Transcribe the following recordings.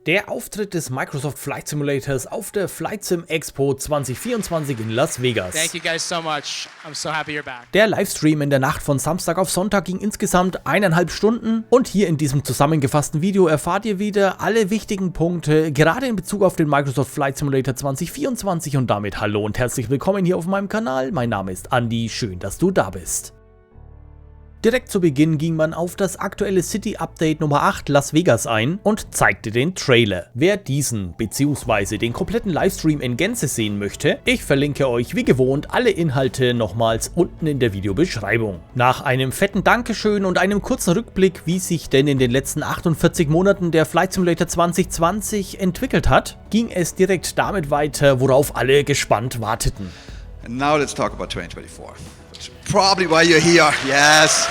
Der Auftritt des Microsoft Flight Simulators auf der Flight Sim Expo 2024 in Las Vegas. Thank you guys so much. I'm so happy you're back. Der Livestream in der Nacht von Samstag auf Sonntag ging insgesamt 1,5 Stunden und hier in diesem zusammengefassten Video erfahrt ihr wieder alle wichtigen Punkte, gerade in Bezug auf den Microsoft Flight Simulator 2024 und damit hallo und herzlich willkommen hier auf meinem Kanal. Mein Name ist Andi, schön, dass du da bist. Direkt zu Beginn ging man auf das aktuelle City Update Nummer 8 Las Vegas ein und zeigte den Trailer. Wer diesen bzw. den kompletten Livestream in Gänze sehen möchte, ich verlinke euch wie gewohnt alle Inhalte nochmals unten in der Videobeschreibung. Nach einem fetten Dankeschön und einem kurzen Rückblick, wie sich denn in den letzten 48 Monaten der Flight Simulator 2020 entwickelt hat, ging es direkt damit weiter, worauf alle gespannt warteten. And now let's talk about 2024. That's probably why you're here. Yes.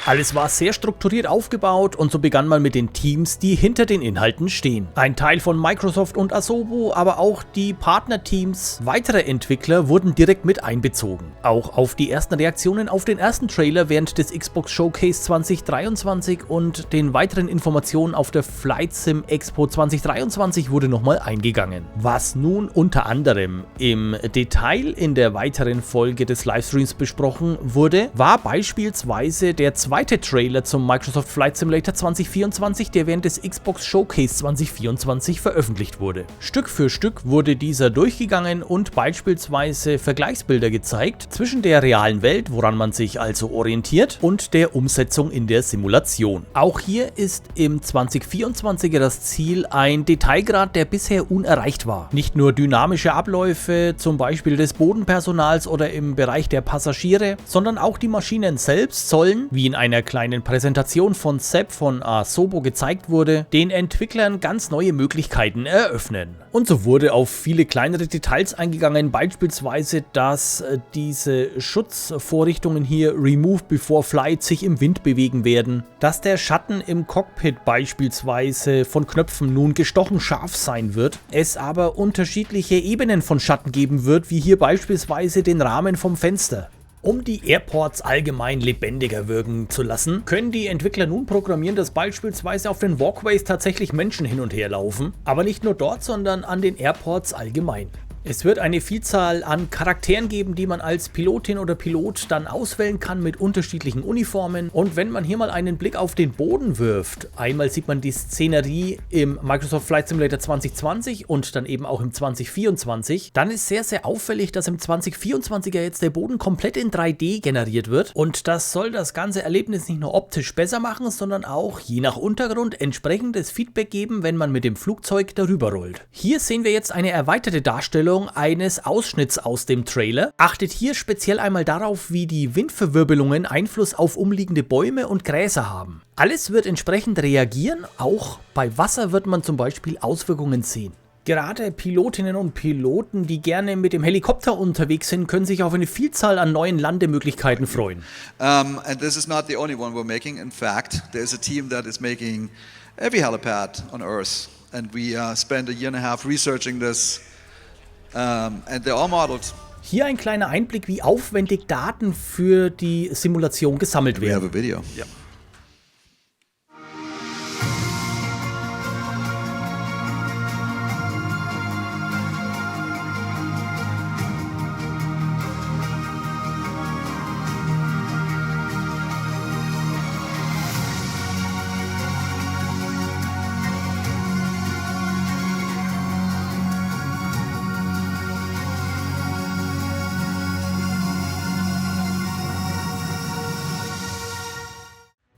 Alles war sehr strukturiert aufgebaut und so begann man mit den Teams, die hinter den Inhalten stehen. Ein Teil von Microsoft und Asobo, aber auch die Partnerteams weiterer Entwickler wurden direkt mit einbezogen. Auch auf die ersten Reaktionen auf den ersten Trailer während des Xbox Showcase 2023 und den weiteren Informationen auf der Flight Sim Expo 2023 wurde nochmal eingegangen. Was nun unter anderem im Detail in der weiteren Folge des Livestreams besprochen wurde, war beispielsweise der zweite Trailer zum Microsoft Flight Simulator 2024, der während des Xbox Showcase 2024 veröffentlicht wurde. Stück für Stück wurde dieser durchgegangen und beispielsweise Vergleichsbilder gezeigt zwischen der realen Welt, woran man sich also orientiert, und der Umsetzung in der Simulation. Auch hier ist im 2024er das Ziel ein Detailgrad, der bisher unerreicht war. Nicht nur dynamische Abläufe, zum Beispiel des Bodenpersonals oder im Bereich der Passagiere, sondern auch die Maschinen selbst sollen, wie in einer kleinen Präsentation von Sepp von Asobo gezeigt wurde, den Entwicklern ganz neue Möglichkeiten eröffnen. Und so wurde auf viele kleinere Details eingegangen, beispielsweise, dass diese Schutzvorrichtungen hier Remove Before Flight sich im Wind bewegen werden, dass der Schatten im Cockpit beispielsweise von Knöpfen nun gestochen scharf sein wird, es aber unterschiedliche Ebenen von Schatten geben wird, wie hier beispielsweise den Rahmen vom Fenster. Um die Airports allgemein lebendiger wirken zu lassen, können die Entwickler nun programmieren, dass beispielsweise auf den Walkways tatsächlich Menschen hin und her laufen, aber nicht nur dort, sondern an den Airports allgemein. Es wird eine Vielzahl an Charakteren geben, die man als Pilotin oder Pilot dann auswählen kann mit unterschiedlichen Uniformen. Und wenn man hier mal einen Blick auf den Boden wirft, einmal sieht man die Szenerie im Microsoft Flight Simulator 2020 und dann eben auch im 2024, dann ist sehr, sehr auffällig, dass im 2024er jetzt der Boden komplett in 3D generiert wird. Und das soll das ganze Erlebnis nicht nur optisch besser machen, sondern auch je nach Untergrund entsprechendes Feedback geben, wenn man mit dem Flugzeug darüber rollt. Hier sehen wir jetzt eine erweiterte Darstellung eines Ausschnitts aus dem Trailer. Achtet hier speziell einmal darauf, wie die Windverwirbelungen Einfluss auf umliegende Bäume und Gräser haben. Alles wird entsprechend reagieren, auch bei Wasser wird man zum Beispiel Auswirkungen sehen. Gerade Pilotinnen und Piloten, die gerne mit dem Helikopter unterwegs sind, können sich auf eine Vielzahl an neuen Landemöglichkeiten freuen. And this is not the only one we're making. In fact, there's a team that is making every helipad on Earth. And we spent a year and a half researching this. And they're all modeled. Hier ein kleiner Einblick, wie aufwendig Daten für die Simulation gesammelt werden. We have a video. Yep.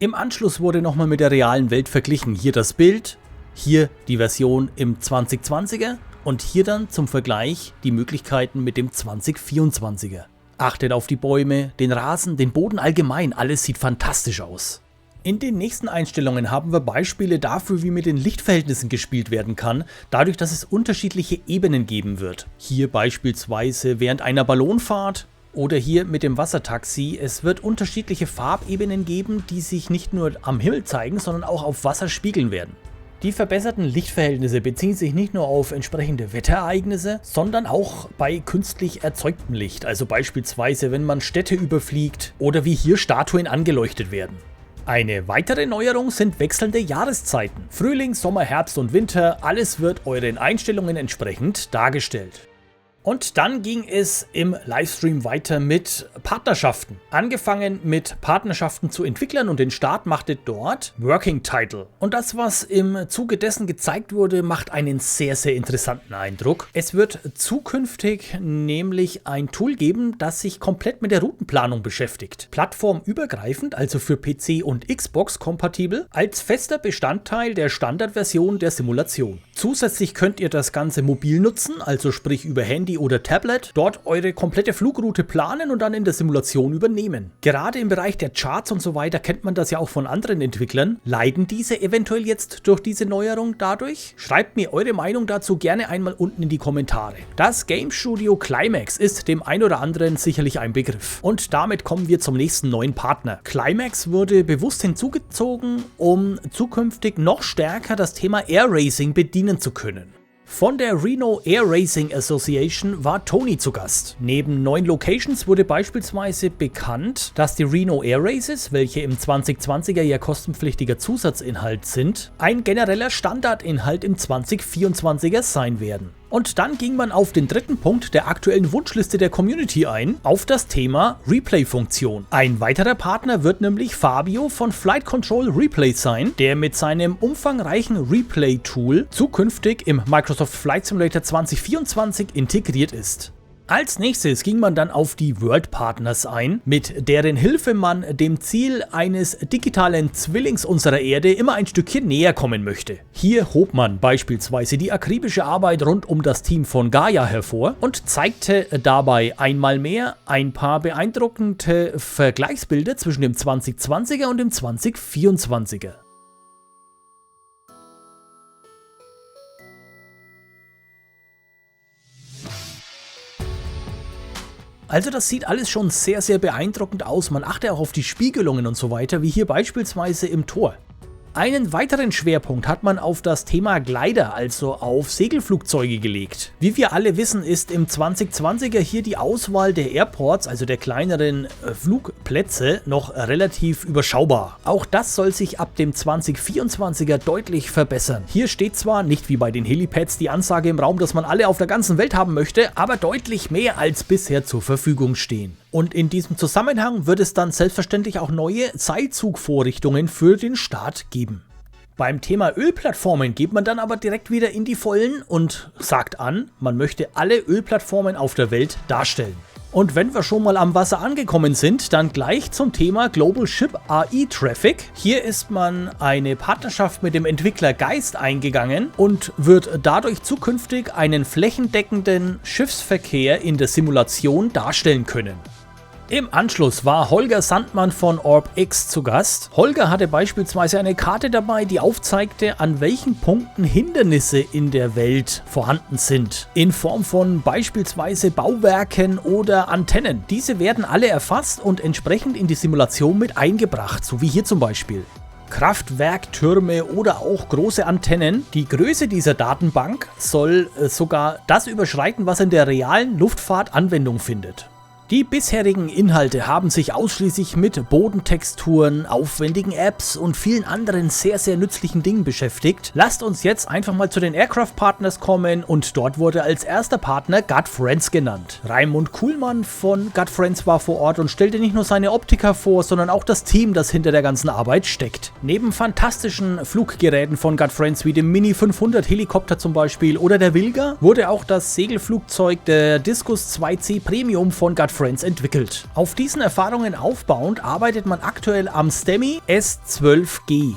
Im Anschluss wurde nochmal mit der realen Welt verglichen. Hier das Bild, hier die Version im 2020er und hier dann zum Vergleich die Möglichkeiten mit dem 2024er. Achtet auf die Bäume, den Rasen, den Boden allgemein, alles sieht fantastisch aus. In den nächsten Einstellungen haben wir Beispiele dafür, wie mit den Lichtverhältnissen gespielt werden kann, dadurch, dass es unterschiedliche Ebenen geben wird. Hier beispielsweise während einer Ballonfahrt. Oder hier mit dem Wassertaxi. Es wird unterschiedliche Farbebenen geben, die sich nicht nur am Himmel zeigen, sondern auch auf Wasser spiegeln werden. Die verbesserten Lichtverhältnisse beziehen sich nicht nur auf entsprechende Wetterereignisse, sondern auch bei künstlich erzeugtem Licht. Also beispielsweise, wenn man Städte überfliegt oder wie hier Statuen angeleuchtet werden. Eine weitere Neuerung sind wechselnde Jahreszeiten. Frühling, Sommer, Herbst und Winter, alles wird euren Einstellungen entsprechend dargestellt. Und dann ging es im Livestream weiter mit Partnerschaften. Angefangen mit Partnerschaften zu Entwicklern und den Start machte dort Working Title. Und das, was im Zuge dessen gezeigt wurde, macht einen sehr, sehr interessanten Eindruck. Es wird zukünftig nämlich ein Tool geben, das sich komplett mit der Routenplanung beschäftigt. Plattformübergreifend, also für PC und Xbox kompatibel, als fester Bestandteil der Standardversion der Simulation. Zusätzlich könnt ihr das Ganze mobil nutzen, also sprich über Handy oder Tablet, dort eure komplette Flugroute planen und dann in der Simulation übernehmen. Gerade im Bereich der Charts und so weiter kennt man das ja auch von anderen Entwicklern. Leiden diese eventuell jetzt durch diese Neuerung dadurch? Schreibt mir eure Meinung dazu gerne einmal unten in die Kommentare. Das Game Studio Climax ist dem ein oder anderen sicherlich ein Begriff. Und damit kommen wir zum nächsten neuen Partner. Climax wurde bewusst hinzugezogen, um zukünftig noch stärker das Thema Air Racing bedienen zu können. Von der Reno Air Racing Association war Tony zu Gast. Neben neuen Locations wurde beispielsweise bekannt, dass die Reno Air Races, welche im 2020er Jahr kostenpflichtiger Zusatzinhalt sind, ein genereller Standardinhalt im 2024er sein werden. Und dann ging man auf den dritten Punkt der aktuellen Wunschliste der Community ein, auf das Thema Replay-Funktion. Ein weiterer Partner wird nämlich Fabio von Flight Control Replay sein, der mit seinem umfangreichen Replay-Tool zukünftig im Microsoft Flight Simulator 2024 integriert ist. Als nächstes ging man dann auf die World Partners ein, mit deren Hilfe man dem Ziel eines digitalen Zwillings unserer Erde immer ein Stückchen näher kommen möchte. Hier hob man beispielsweise die akribische Arbeit rund um das Team von Gaia hervor und zeigte dabei einmal mehr ein paar beeindruckende Vergleichsbilder zwischen dem 2020er und dem 2024er. Also das sieht alles schon sehr, sehr beeindruckend aus. Man achte auch auf die Spiegelungen und so weiter, wie hier beispielsweise im Tor. Einen weiteren Schwerpunkt hat man auf das Thema Glider, also auf Segelflugzeuge gelegt. Wie wir alle wissen, ist im 2020er hier die Auswahl der Airports, also der kleineren Flugplätze, noch relativ überschaubar. Auch das soll sich ab dem 2024er deutlich verbessern. Hier steht zwar nicht wie bei den Helipads die Ansage im Raum, dass man alle auf der ganzen Welt haben möchte, aber deutlich mehr als bisher zur Verfügung stehen. Und in diesem Zusammenhang wird es dann selbstverständlich auch neue Seilzugvorrichtungen für den Start geben. Beim Thema Ölplattformen geht man dann aber direkt wieder in die Vollen und sagt an, man möchte alle Ölplattformen auf der Welt darstellen. Und wenn wir schon mal am Wasser angekommen sind, dann gleich zum Thema Global Ship AI Traffic. Hier ist man eine Partnerschaft mit dem Entwickler Geist eingegangen und wird dadurch zukünftig einen flächendeckenden Schiffsverkehr in der Simulation darstellen können. Im Anschluss war Holger Sandmann von OrbX zu Gast. Holger hatte beispielsweise eine Karte dabei, die aufzeigte, an welchen Punkten Hindernisse in der Welt vorhanden sind. In Form von beispielsweise Bauwerken oder Antennen. Diese werden alle erfasst und entsprechend in die Simulation mit eingebracht, so wie hier zum Beispiel. Kraftwerktürme oder auch große Antennen. Die Größe dieser Datenbank soll sogar das überschreiten, was in der realen Luftfahrt Anwendung findet. Die bisherigen Inhalte haben sich ausschließlich mit Bodentexturen, aufwendigen Apps und vielen anderen sehr, sehr nützlichen Dingen beschäftigt. Lasst uns jetzt einfach mal zu den Aircraft Partners kommen und dort wurde als erster Partner Gut Friends genannt. Raimund Kuhlmann von Gut Friends war vor Ort und stellte nicht nur seine Optiker vor, sondern auch das Team, das hinter der ganzen Arbeit steckt. Neben fantastischen Fluggeräten von Gut Friends wie dem Mini 500 Helikopter zum Beispiel oder der Wilga, wurde auch das Segelflugzeug der Discus 2C Premium von Gut Friends entwickelt. Auf diesen Erfahrungen aufbauend arbeitet man aktuell am STEMI S12G.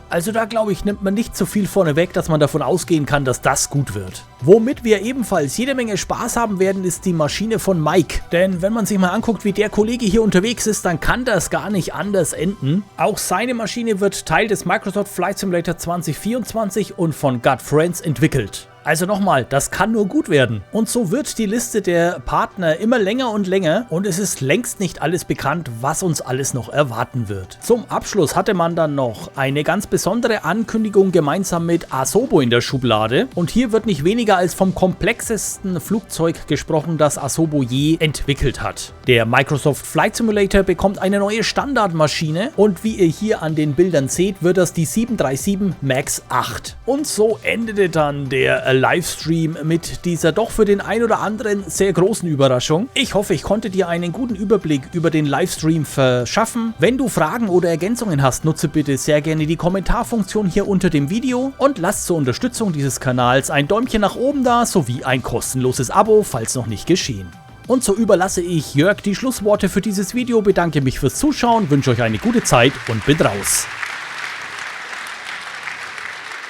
Also da glaube ich, nimmt man nicht so viel vorneweg, dass man davon ausgehen kann, dass das gut wird. Womit wir ebenfalls jede Menge Spaß haben werden, ist die Maschine von Mike. Denn wenn man sich mal anguckt, wie der Kollege hier unterwegs ist, dann kann das gar nicht anders enden. Auch seine Maschine wird Teil des Microsoft Flight Simulator 2024 und von Gut Friends entwickelt. Also nochmal, das kann nur gut werden. Und so wird die Liste der Partner immer länger und länger und es ist längst nicht alles bekannt, was uns alles noch erwarten wird. Zum Abschluss hatte man dann noch eine ganz besondere Ankündigung gemeinsam mit Asobo in der Schublade. Und hier wird nicht weniger als vom komplexesten Flugzeug gesprochen, das Asobo je entwickelt hat. Der Microsoft Flight Simulator bekommt eine neue Standardmaschine und wie ihr hier an den Bildern seht, wird das die 737 MAX 8. Und so endete dann der Livestream mit dieser doch für den ein oder anderen sehr großen Überraschung. Ich hoffe, ich konnte dir einen guten Überblick über den Livestream verschaffen. Wenn du Fragen oder Ergänzungen hast, nutze bitte sehr gerne die Kommentarfunktion hier unter dem Video und lass zur Unterstützung dieses Kanals ein Däumchen nach oben da sowie ein kostenloses Abo, falls noch nicht geschehen. Und so überlasse ich Jörg die Schlussworte für dieses Video, bedanke mich fürs Zuschauen, wünsche euch eine gute Zeit und bin raus.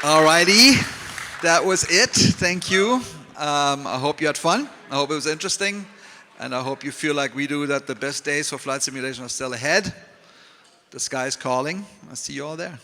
Alrighty, that was it. Thank you. I hope you had fun. I hope it was interesting. And I hope you feel like we do, that the best days for flight simulation are still ahead. The sky is calling. I'll see you all there.